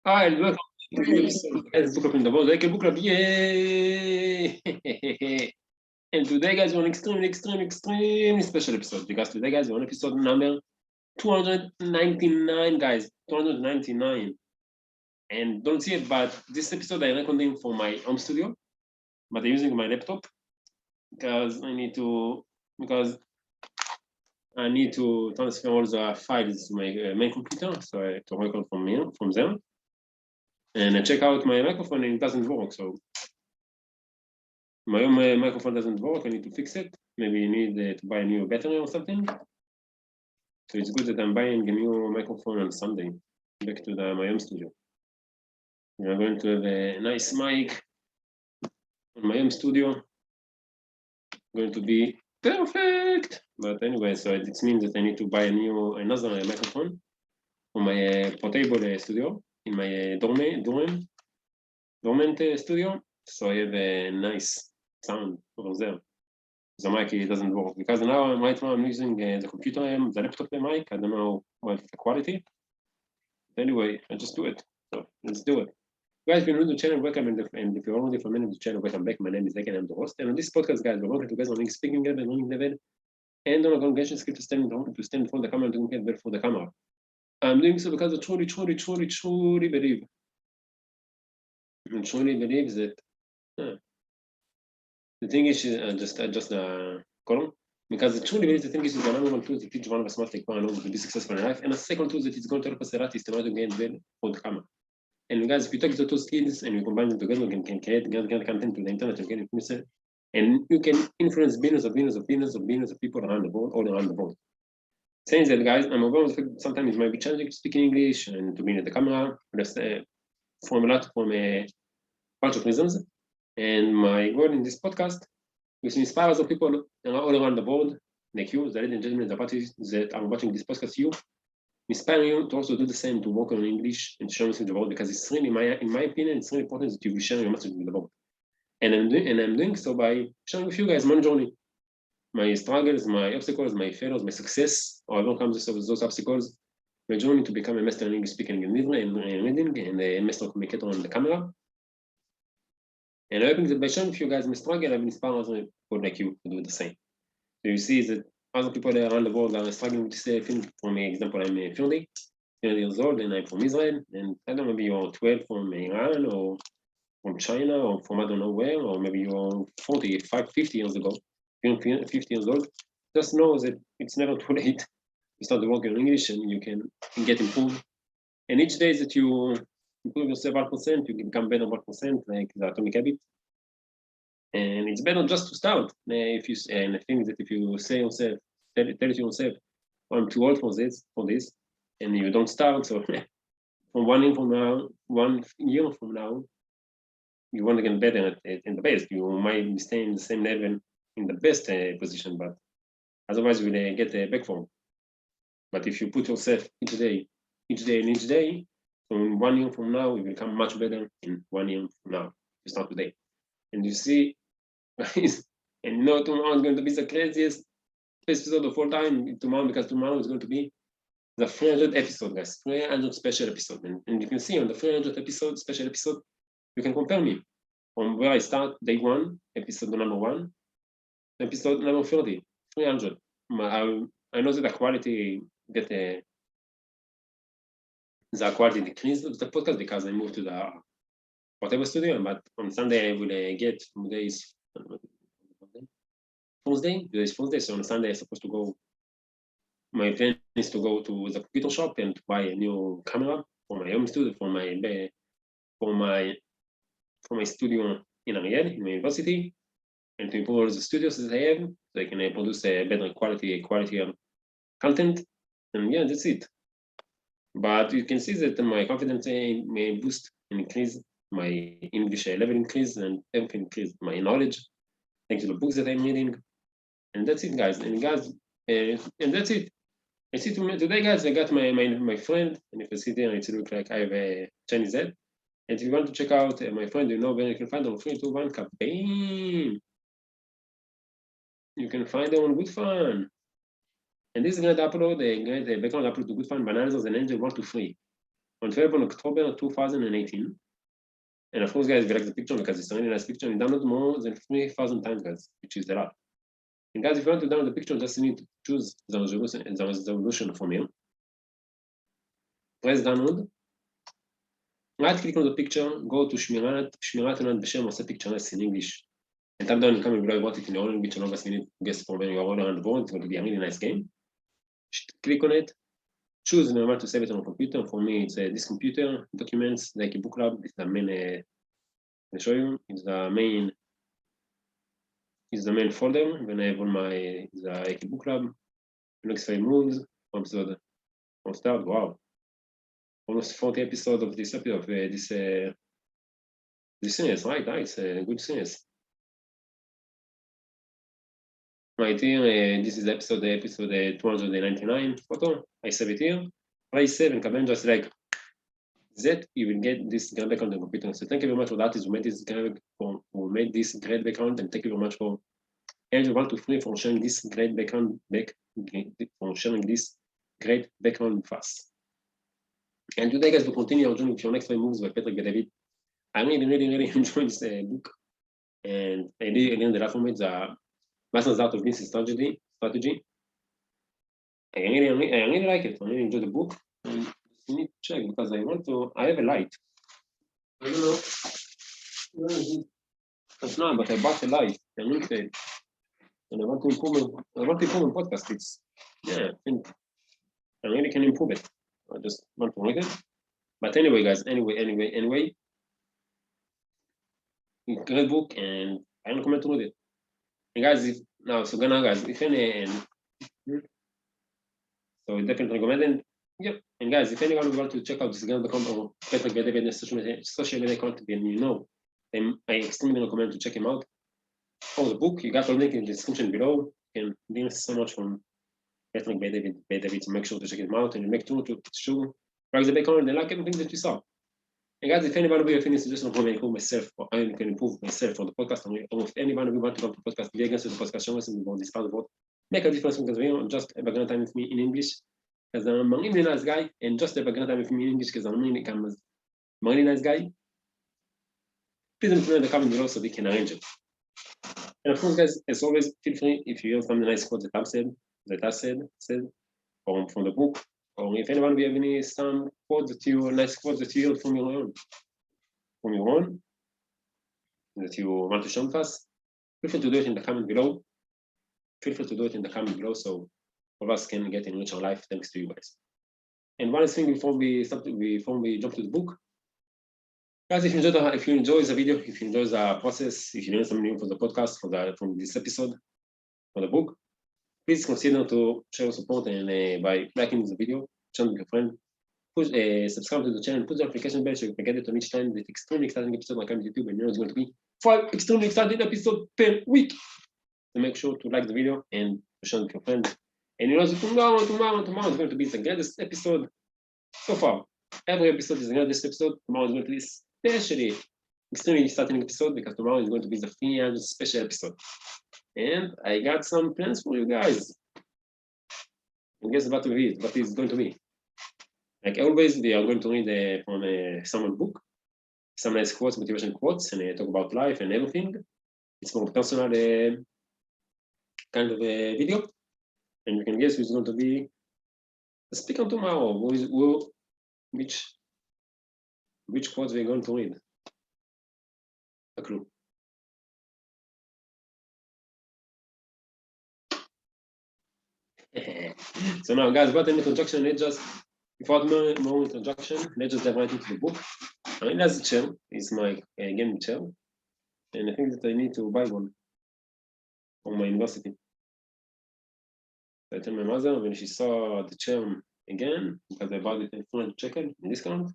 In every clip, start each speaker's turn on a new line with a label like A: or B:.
A: Hi, and welcome to the episode guys, Book Club in the World. Like a book club, yay! And today, guys, we're on extremely special episode because today, guys, we're on episode number 299, guys. 299. And don't see it, but this episode I'm recording for my home studio, but I'm using my laptop because I need to transfer all the files to my main computer, so I have to record from there. And I check out my microphone and it doesn't work. So my own microphone doesn't work. I need to fix it. Maybe you need to buy a new battery or something. So it's good that I'm buying a new microphone on Sunday back to my home studio. We're going to have a nice mic in my home studio. Going to be perfect. But anyway, so it means that I need to buy another microphone for my portable studio in my dormant studio. So I have a nice sound over there. The mic it doesn't work because right now I'm using the computer, the laptop mic. I don't know what's the quality. But anyway, I just do it. So let's do it. Guys, if you're new to the channel, welcome. And if you're already familiar with the channel, welcome back. My name is Zach and I'm the host. And on this podcast, guys, we're working together on English speaking level, learning level, and on a congregation skill to stand in front of the camera and doing it well for the camera. I'm doing so because I truly believe. And truly believe that the thing is just column. Because the truly believe the thing is the number one tool that teach one of us must take one to be successful in life. And the second tool that is going to help us a lot is to know to gain well for the camera. And guys, if you take the two skills and you combine them together, you can create content to the internet and get influencer. And you can influence billions of people around the world, all around the world. Saying that, guys, I'm aware of the sometimes it might be challenging to speak in English and to be at the camera. From a bunch of reasons. And my goal in this podcast is to inspire other people all around the world, like you, the ladies and gentlemen, the parties that are watching this podcast, you, inspire you to also do the same, to work on English and share message the world, because it's really, in my opinion, it's really important that you will share your message with the world. And I'm doing so by sharing with you guys my journey, my struggles, my obstacles, my failures, my success, or overcome those obstacles, my journey to become a master in English speaking and reading and a master communicator on the camera. And I hope that by sharing with you guys my struggle, I will inspire other people like you to do the same. So you see that other people around the world are struggling with this thing. For example, I'm 30 years old and I'm from Israel. And I don't know, maybe you're 12 from Iran or from China or from I don't know where, or maybe you're 45, 50 years ago, 50 years old. Just know that it's never too late to start working in English and you can get improved. And each day that you improve yourself 1%, you can become better 1%, like the atomic habit. And it's better just to start. And I think that if you tell it yourself, I'm too old for this, and you don't start, so from 1 year from now, you want to get better in the best. You might stay in the same level in the best position, but otherwise you will get back from. But if you put yourself each day, from 1 year from now, you will become much better in 1 year from now. You start today. And you see, guys, and you know tomorrow is going to be the craziest episode of all time. Tomorrow, because tomorrow is going to be the 300th episode, guys. 300 special episode. And you can see on the 300th episode, special episode, you can compare me from where I start, day 1, episode number 1, episode number 30, 300. I know that the quality decreased of the podcast because I moved to the portable studio, but on Sunday I will get today's Thursday. Today's Thursday, so on Sunday I'm supposed to go. My plan is to go to the computer shop and to buy a new camera for my home studio, for my studio in Ariel, in my university, and to improve all the studios that I have, so I can produce a better quality of content. And yeah, that's it. But you can see that my confidence may boost and increase, my English level increase, and everything increase, my knowledge, thanks to the books that I'm reading. And that's it, guys. And that's it. I see today, guys, I got my friend, and if I see there, it looks like I have a Chinese head. And if you want to check out my friend, you know where you can find them. 3, 2, 1, bam! You can find them on Good Fun. And this is going to upload a background upload to Good Fun, Bananas and Angel 1 to 3. on 12 October 2018. And of course, guys, if you like the picture, because it's a really nice picture, and download more than 3,000 times, guys, which is a lot. And guys, if you want to download the picture, just need to choose the resolution from here. Press download. Right click on the picture, go to שמירת ענן בשם, עושה pictures in English. And type down in comment below, I want it in your own language, and obviously you need to guess from where you are all around the world. It's going to be a really nice game. Click on it. Choose the moment to save it on a computer. For me, it's this computer, documents, like a book lab. It's the main, I'll show you. It's the main folder. When I have on my the book lab, next 5 moves, episode from start. Wow, almost 40 episodes of this episode of this series, right? It's a good series. Right here, this is episode 299 photo. I save it here. I save and come just like that, you will get this great background on the computer. So thank you very much for that. Who made this great background, and thank you very much for Angel123 for sharing this great background with us. And today, guys, we'll continue our journey with your next 5 moves by Patrick and David. I really enjoyed this book, and I learned a lot from it. The Masters Art of Business Strategy. I really like it. I really enjoy the book. And you need to check because I have a light. I don't know. But I bought a light. And I want to improve my podcast. I think I really can improve it. I just want to read it. But anyway, guys, anyway. Great book, and I don't comment to read it. And guys, if any, so definitely recommend it. Yep. And guys, if anyone would want to check out this account or Patrick David social media account, then I extremely recommend to check him out. Oh, the book, you got the link in the description below. And thanks so much from Patrick David, so make sure to check him out and make sure to like the background and like everything that you saw. And guys, if anyone of you have any suggestions on how I can improve myself for the podcast, or if anyone of you want to come to the podcast, be against the podcast, show us about this part of what make a difference because we just have a great time with me in English, because I'm a really nice guy, and just have a great time with me in English because I'm a really nice guy. Please let me know in the comment below so we can arrange it. And of course, guys, as always, feel free if you hear some nice quotes that I said, or from the book, or if anyone will have any some quotes nice quotes that you heard from your own, that you want to share with us, feel free to do it in the comment below. So all of us can get enrich our life thanks to you guys. And one thing before we jump to the book, guys, if you enjoy the video, if you enjoy the process, if you learn something new from the podcast, from this episode, for the book, please consider to show support and by liking the video, share with your friend, subscribe to the channel, put the notification bell so you can get it on each time. The extremely exciting episode on YouTube, and it's going to be 5 extremely exciting episodes per week. So make sure to like the video and to share with your friends. And you know, tomorrow is going to be the greatest episode so far. Every episode is the greatest episode. Tomorrow is going to be especially extremely exciting episode because tomorrow is going to be the 300 special episode. And I got some plans for you guys. And guess what it's going to be. Like always, we are going to read from someone's book, some nice quotes, motivation quotes, and talk about life and everything. It's more personal kind of a video. And you can guess who's going to be the speaker tomorrow. Which quotes we're going to read. A clue. So now, guys, what an introduction. Without more introduction, let's just dive right into the book. I mean, that's the chair. It's my gaming chair. And I think that I need to buy one for my university. I tell my mother when she saw the chair again, because I bought it in $400 in discount.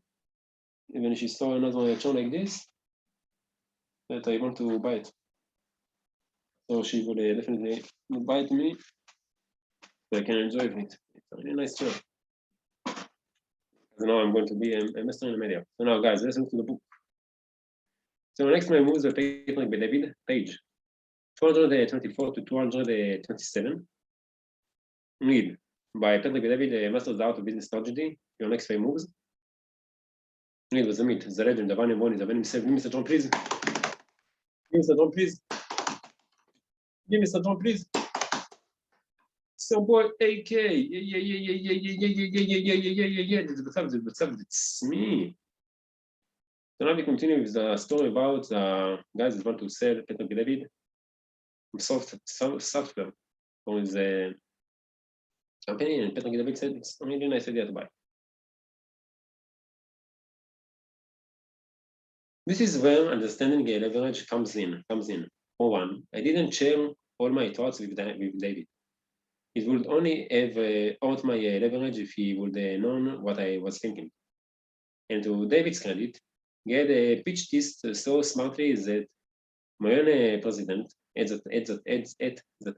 A: And when she saw another chair like this, that I want to buy it. So she would definitely buy it to me so I can enjoy it. It's a really nice chair. So now I'm going to be a master in media. So now, guys, let's look to the book. So next my moves are Patrick by David, page 224 to 227. Read by Patrick David, Masters Art of Business Strategy. Your next 5 moves. Need was the meat, the legend, the one and one, the venom said, Mr. John, please. Mr. John, please. Give me Mr. John, please. So boy, AK, yeah. It's me. So now we continue with the story about guys that want to sell Peter David software for his company, and Peter David said it's a really nice idea to buy. This is where understanding the leverage comes in. For one, I didn't share all my thoughts with David. It would only have hurt my leverage if he would have known what I was thinking. And to David's credit, he had pitched this so smartly that my own president at the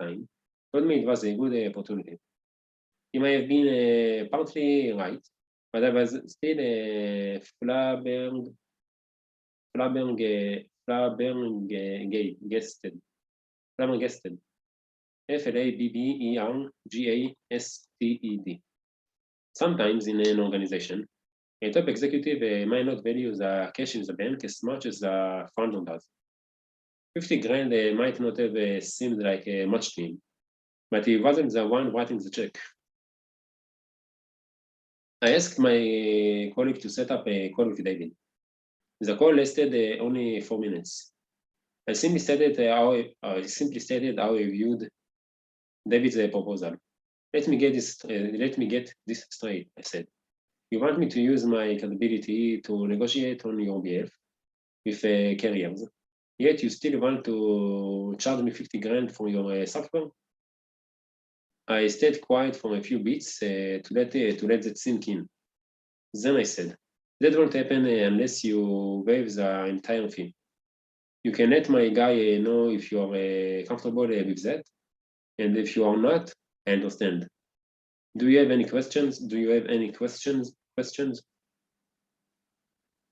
A: time told me it was a good opportunity. He might have been partly right, but I was still flabbergasted. Flabbergasted. Sometimes in an organization, a top executive might not value the cash in the bank as much as the founder does. 50 grand might not have seemed like much to him, but he wasn't the one writing the check. I asked my colleague to set up a call with David. The call lasted only 4 minutes. I simply stated how I viewed David's proposal. Let me get this straight, I said. You want me to use my credibility to negotiate on your behalf with carriers, yet you still want to charge me 50 grand for your software? I stayed quiet for a few beats to let that sink in. Then I said, that won't happen unless you waive the entire fee. You can let my guy know if you're comfortable with that, and if you are not, I understand. Do you have any questions?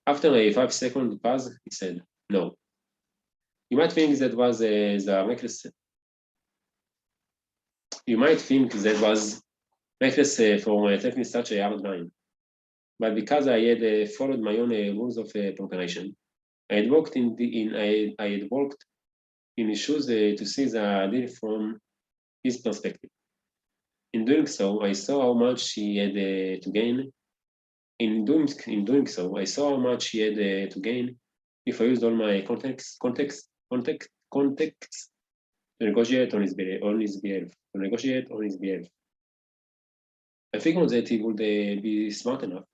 A: After a 5-second pause, he said, no. You might think that was reckless for taking such a hard line. But because I had followed my own rules of preparation, I had walked in his shoes to see the deal from his perspective. In doing so, I saw how much he had to gain. In doing so, I saw how much he had to gain if I used all my context to negotiate on his behalf. I figured that he would be smart enough,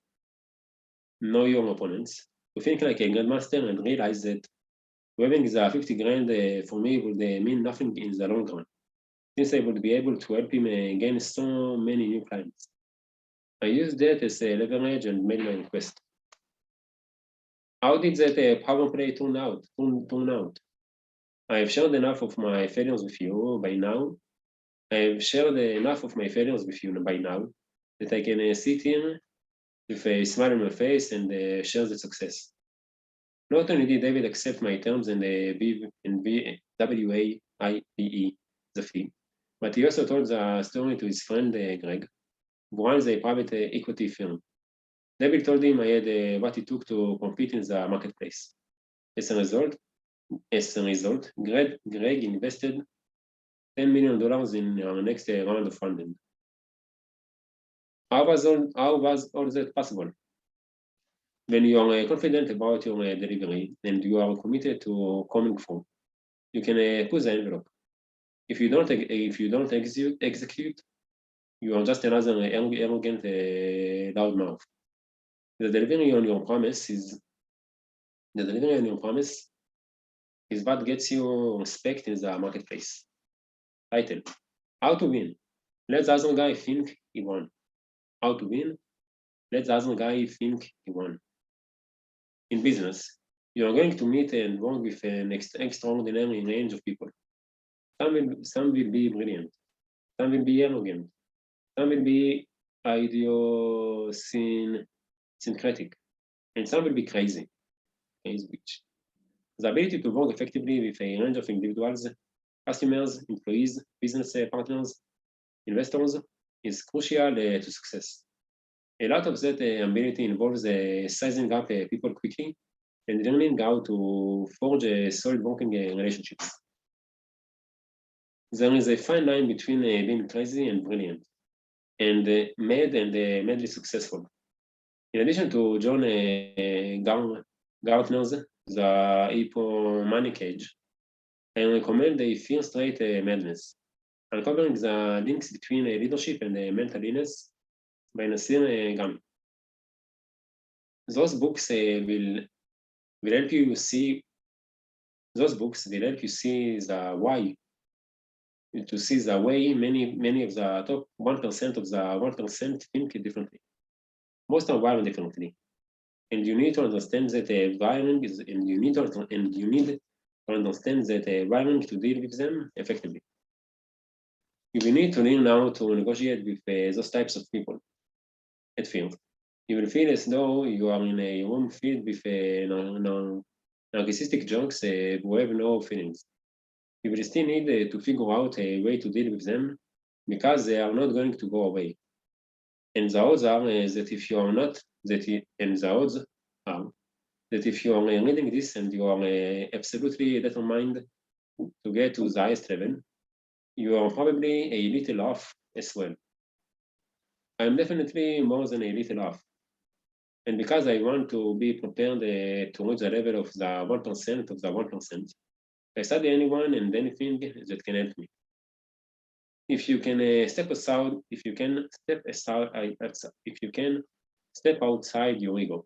A: know your opponents, to think like a grandmaster and realize that waiving the 50 grand for me would mean nothing in the long run, since I would be able to help him gain so many new clients. I used that as a leverage and made my request. How did that power play turn out? I have shared enough of my failures with you by now. that I can sit here with a smile on my face and share the success. Not only did David accept my terms and WAIBE, the fee, but he also told the story to his friend Greg, who runs a private equity firm. David told him I had what it took to compete in the marketplace. As a result, Greg invested $10 million in our next round of funding. How was all that possible? When you are confident about your delivery and you are committed to coming through, you can push the envelope. If you don't execute, you are just another arrogant loudmouth. The delivery on your promise is what gets you respect in the marketplace. Title: How to win. Let the other guy think he won. How to win. Let the other guy think he won. In business, you are going to meet and work with an extraordinary range of people. Some will be brilliant. Some will be arrogant. Some will be idiosyncratic. And some will be crazy. Bitch. The ability to work effectively with a range of individuals, customers, employees, business partners, investors is crucial to success. A lot of that ability involves sizing up people quickly and learning how to forge solid working relationships. There is a fine line between being crazy and brilliant, and mad and madly successful. In addition to John Gartner's The Hypomanic Age, I recommend a first rate madness, uncovering the links between leadership and mental illness by Nasir Gami. Those books will help you see the why, to see the way many of the top 1% of the 1% think differently. Most are wired differently. And you need to understand that wiring is, and you need to understand that wiring to deal with them effectively. You will need to learn how to negotiate with those types of people at first. You will feel as though you are in a room filled with narcissistic junks who have no feelings. You will still need to figure out a way to deal with them because they are not going to go away. And the odds are that if you are not, and the odds are that if you are reading this and you are absolutely determined to get to the highest level, you are probably a little off as well. I'm definitely more than a little off. And because I want to be prepared to reach the level of the 1% of the 1%, I study anyone and anything that can help me. If you can step outside your ego,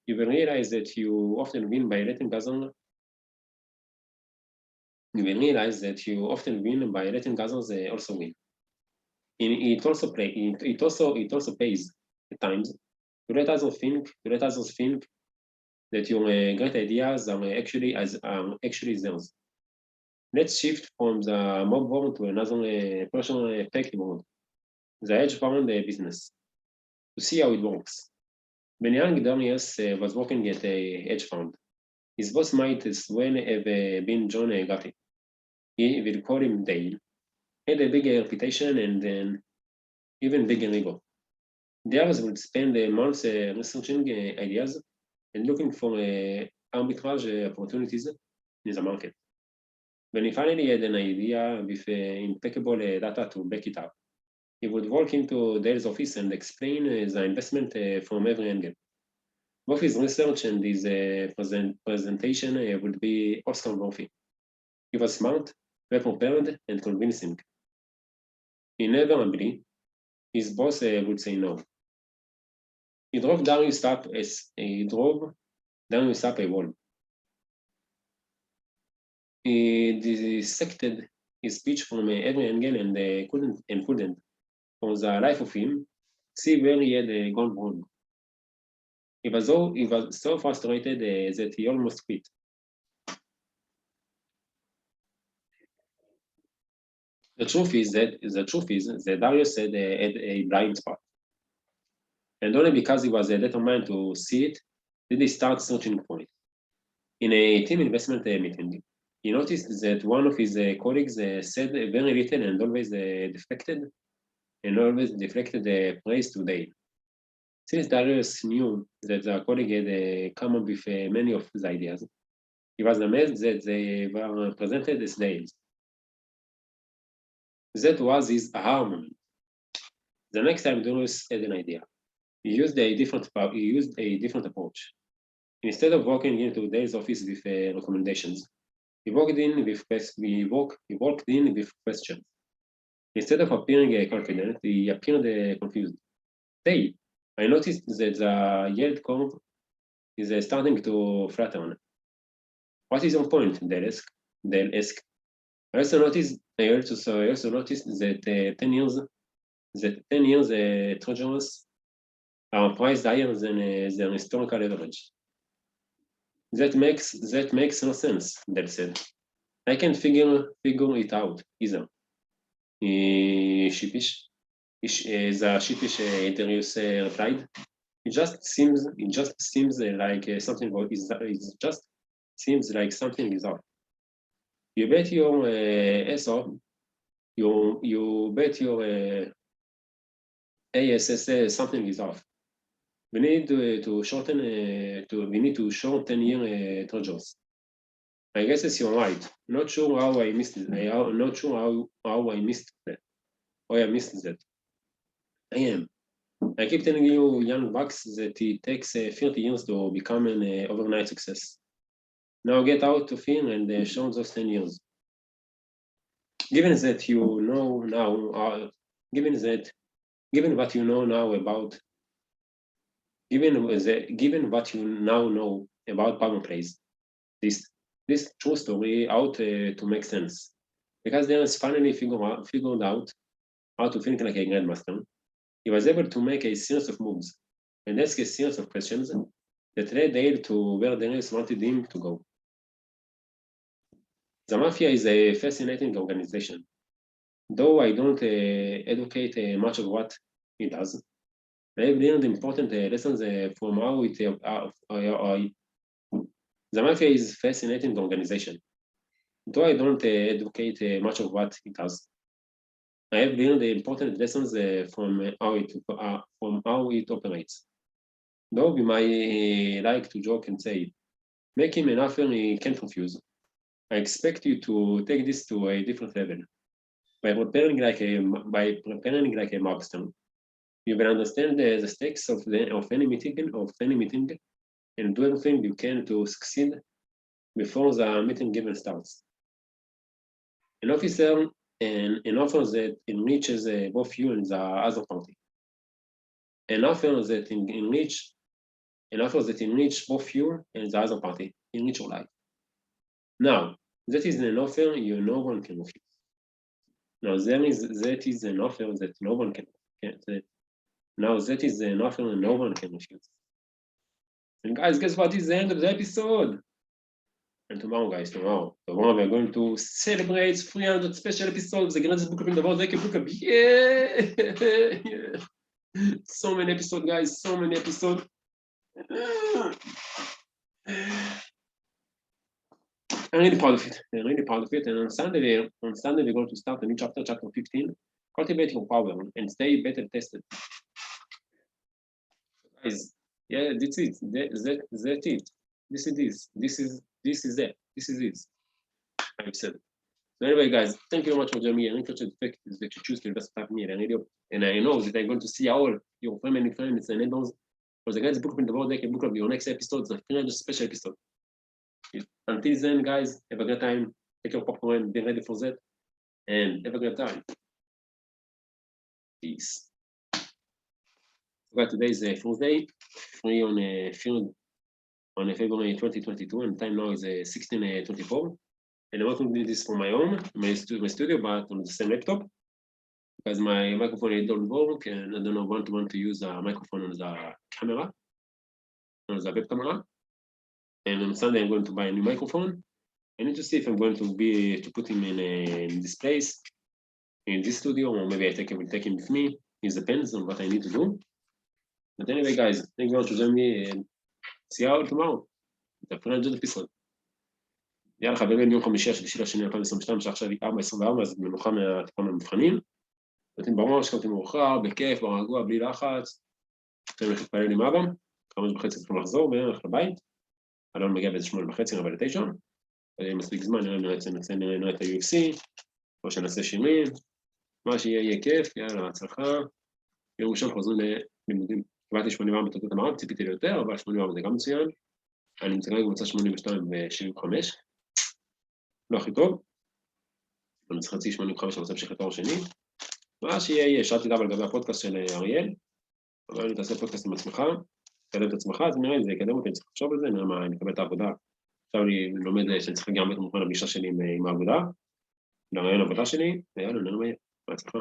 A: you will realize that you often win by letting others. You will realize that you often win by letting others also win. It also pays at times to let others think that your great ideas are actually theirs. Let's shift from the mob world to another personal effective world, the hedge fund business, to see how it works. When young Darius was working at a hedge fund, his boss might as well have been John Gotti. He will call him Dale. Had a big reputation and an even bigger ego. Darius would spend months researching ideas and looking for arbitrage opportunities in the market. When he finally had an idea with impeccable data to back it up, he would walk into Dale's office and explain the investment from every angle. Both his research and his presentation would be Oscar-worthy. He was smart, well-prepared, and convincing. Inevitably, his boss would say no. He drove Darius up a wall. He dissected his speech from every angle and couldn't, for the life of him, see where he had gone wrong. He was so frustrated that he almost quit. The truth is that Darius had a blind spot, and only because he was determined to see it did he start searching for it. In a team investment meeting, he noticed that one of his colleagues said very little and always deflected praise to Dale. Since Darius knew that the colleague had come up with many of his ideas, he was amazed that they were presented as Dale's. That was his aha moment. The next time Darius had an idea, he used a different approach. Instead of walking into Dale's office with recommendations, he walked in with questions. Instead of appearing confident, he appeared confused. Dale, I noticed that the yield curve is starting to flatten. What is your point? Dale asked. I also noticed that 10 years treasuries are priced higher than their historical average. That makes no sense, Dale said. I can't figure it out either. The sheepish Darius replied. It just seems like something is off. You bet your ass off. You bet your ASS something is off. we need to shorten your treasures. I guess you're right. Not sure how I missed it. I'm not sure how I missed that. How I missed that. I am. I keep telling you, young bucks, that it takes 30 years to become an overnight success. Now get out of here and show those 10 years. Given that you know now, given what you know now about, given what you now know about power plays, this true story out to make sense, because there is finally figured out how to think like a grandmaster. He was able to make a series of moves and ask a series of questions that led Dale to where Darius wanted him to go. The Mafia is a fascinating organization. Though I don't advocate much of what it does, I have learned important lessons from how it. The Mafia is a fascinating organization. Though I don't advocate much of what it does, I have learned important lessons from how it operates. Though we might like to joke and say, make him an offer he can't refuse. I expect you to take this to a different level. By preparing like a mobster, you will understand the stakes of any meeting and do everything you can to succeed before the meeting even starts. An offer that enriches both you and the other party. An offer that enrich both you and the other party, enrich your life. Now, that is an offer no one can refuse. Now, that is an offer that no one can refuse. And guys, guess what is the end of the episode? And tomorrow we're going to celebrate 300 special episodes, the greatest book in the world, like a book of, yeah. So many episodes, guys, so many episodes. I'm really proud of it. And on Sunday we're going to start a new chapter 15. Cultivate your power and stay better tested. Guys, yeah, that's it. That's it. This is it. I've said it. So anyway, guys, thank you very much for joining me. And interested fact is that you choose to invest with me and radio. And I know that I'm going to see all your family, friends, and neighbors for the guys book in the world. They can book up your next episode, the 300 special episode. Until then, guys, have a great time. Take your popcorn, be ready for that, and have a great time. Peace. Today is Thursday, free on February 2022, and time now is 16:24. And I'm working with this from my home, my studio, but on the same laptop, because my microphone don't work, and I don't want to use a microphone on the camera, on the web camera. And on Sunday, I'm going to buy a new microphone. I need to see if I'm going to put him in this place, in this studio, or maybe I will take him with me. It depends on what I need to do. But anyway, guys, thank you very much for joining me, and see you all tomorrow. The 300 episode. יאללה חברים, יום חמישי השלישי לשני 2022, שעכשיו היא 4:24, אז מנוחה מהטיפון המבחנים. נותנים בראש, קמתי מאוחר, בכיף, ברגוע, בלי לחץ. צריכים ללכת להתפלל עם אבא, 5:30 צריכים לחזור בערך לבית. אלון מגיע באיזה 8:30, אבל 9. מספיק זמן, נראה את ה-UFC, או שנעשה שינויים. מה שיהיה כיף, יאללה, הצלחה. יום ראשון חוזרים ללימודים. קיבלתי 84 בתוצאות המערב, ציפיתי ליותר, אבל 84 זה גם מצוין. אני מצטרף בקבוצה 82 ו-75. לא הכי טוב. אני צריך להציג 85 במצב של תואר שני. מה שיהיה, שאלתי דאבל לגבי הפודקאסט של אריאל. אבל אני תעשה פודקאסט עם עצמך, תקדם את עצמך, אז נראה, זה יקדם אותי, אני צריך לחשוב על זה, נראה מה, אני אקבל את העבודה. עכשיו אני לומד שאני צריך גם את מוכן לפגישה שלי עם העבודה, לרעיון העבודה שלי, ויאללה, נראה מה יהיה. בהצלחה.